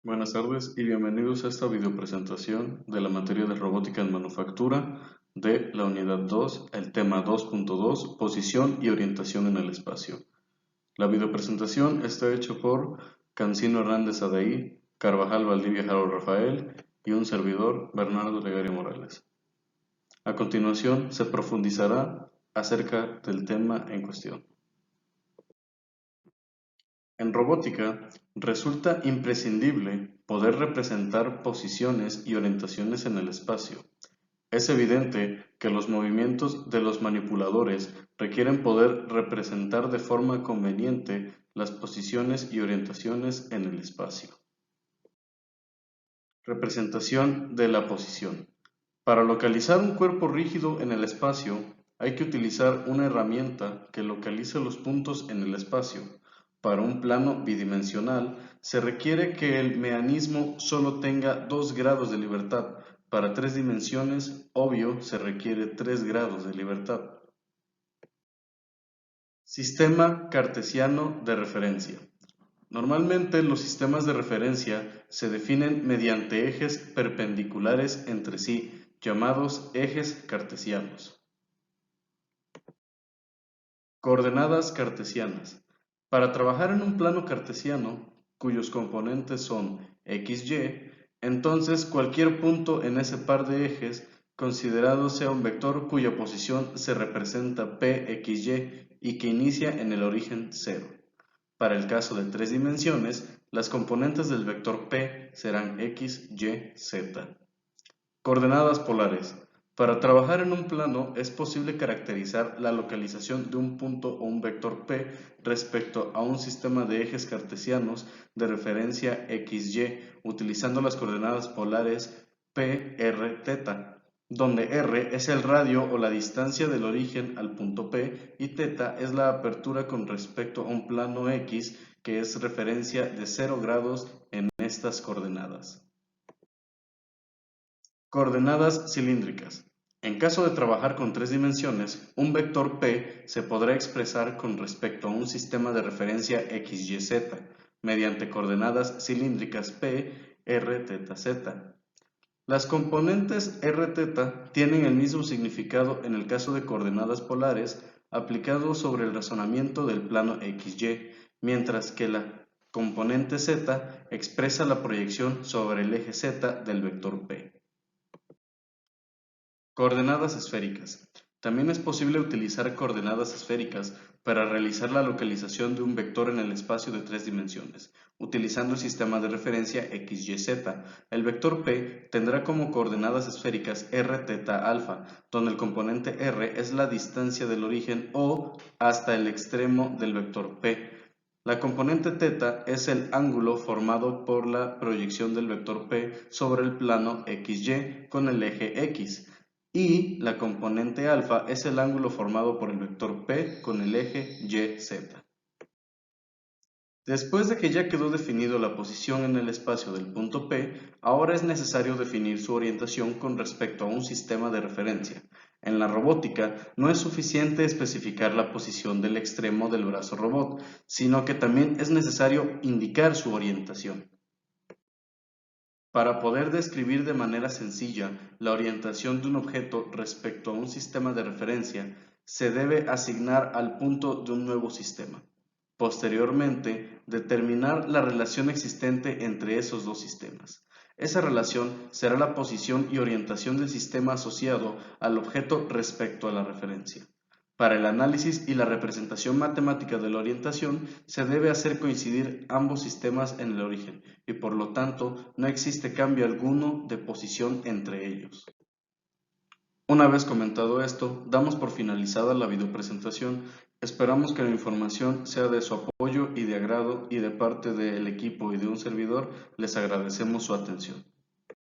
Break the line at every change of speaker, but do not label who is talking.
Buenas tardes y bienvenidos a esta videopresentación de la materia de robótica en manufactura de la unidad 2, el tema 2.2, posición y orientación en el espacio. La videopresentación está hecha por Cancino Hernández Adaí, Carvajal Valdivia Harold Rafael y un servidor, Bernardo Legario Morales. A continuación se profundizará acerca del tema en cuestión. En robótica, resulta imprescindible poder representar posiciones y orientaciones en el espacio. Es evidente que los movimientos de los manipuladores requieren poder representar de forma conveniente las posiciones y orientaciones en el espacio. Representación de la posición. Para localizar un cuerpo rígido en el espacio, hay que utilizar una herramienta que localice los puntos en el espacio. Para un plano bidimensional, se requiere que el mecanismo solo tenga 2 grados de libertad. Para 3 dimensiones, obvio, se requiere 3 grados de libertad. Sistema cartesiano de referencia. Normalmente los sistemas de referencia se definen mediante ejes perpendiculares entre sí, llamados ejes cartesianos. Coordenadas cartesianas. Para trabajar en un plano cartesiano, cuyos componentes son x, y, entonces cualquier punto en ese par de ejes considerado sea un vector cuya posición se representa pxy y que inicia en el origen 0. Para el caso de 3 dimensiones, las componentes del vector P serán x, y, z. Coordenadas polares. Para trabajar en un plano es posible caracterizar la localización de un punto o un vector P respecto a un sistema de ejes cartesianos de referencia XY utilizando las coordenadas polares P, R, θ, donde R es el radio o la distancia del origen al punto P y θ es la apertura con respecto a un plano X que es referencia de 0 grados en estas coordenadas. Coordenadas cilíndricas. En caso de trabajar con 3 dimensiones, un vector P se podrá expresar con respecto a un sistema de referencia x, y, z mediante coordenadas cilíndricas P, R, θ, z. Las componentes r, θ tienen el mismo significado en el caso de coordenadas polares aplicado sobre el razonamiento del plano XY, mientras que la componente z expresa la proyección sobre el eje z del vector P. Coordenadas esféricas. También es posible utilizar coordenadas esféricas para realizar la localización de un vector en el espacio de 3 dimensiones, utilizando el sistema de referencia x, y, z. El vector P tendrá como coordenadas esféricas r, θ, alfa, donde el componente r es la distancia del origen o hasta el extremo del vector P. La componente θ es el ángulo formado por la proyección del vector P sobre el plano XY con el eje X. Y la componente alfa es el ángulo formado por el vector P con el eje YZ. Después de que ya quedó definido la posición en el espacio del punto P, ahora es necesario definir su orientación con respecto a un sistema de referencia. En la robótica no es suficiente especificar la posición del extremo del brazo robot, sino que también es necesario indicar su orientación. Para poder describir de manera sencilla la orientación de un objeto respecto a un sistema de referencia, se debe asignar al punto de un nuevo sistema. Posteriormente, determinar la relación existente entre esos dos sistemas. Esa relación será la posición y orientación del sistema asociado al objeto respecto a la referencia. Para el análisis y la representación matemática de la orientación se debe hacer coincidir ambos sistemas en el origen y por lo tanto no existe cambio alguno de posición entre ellos. Una vez comentado esto, damos por finalizada la videopresentación. Esperamos que la información sea de su apoyo y de agrado y de parte del equipo y de un servidor les agradecemos su atención.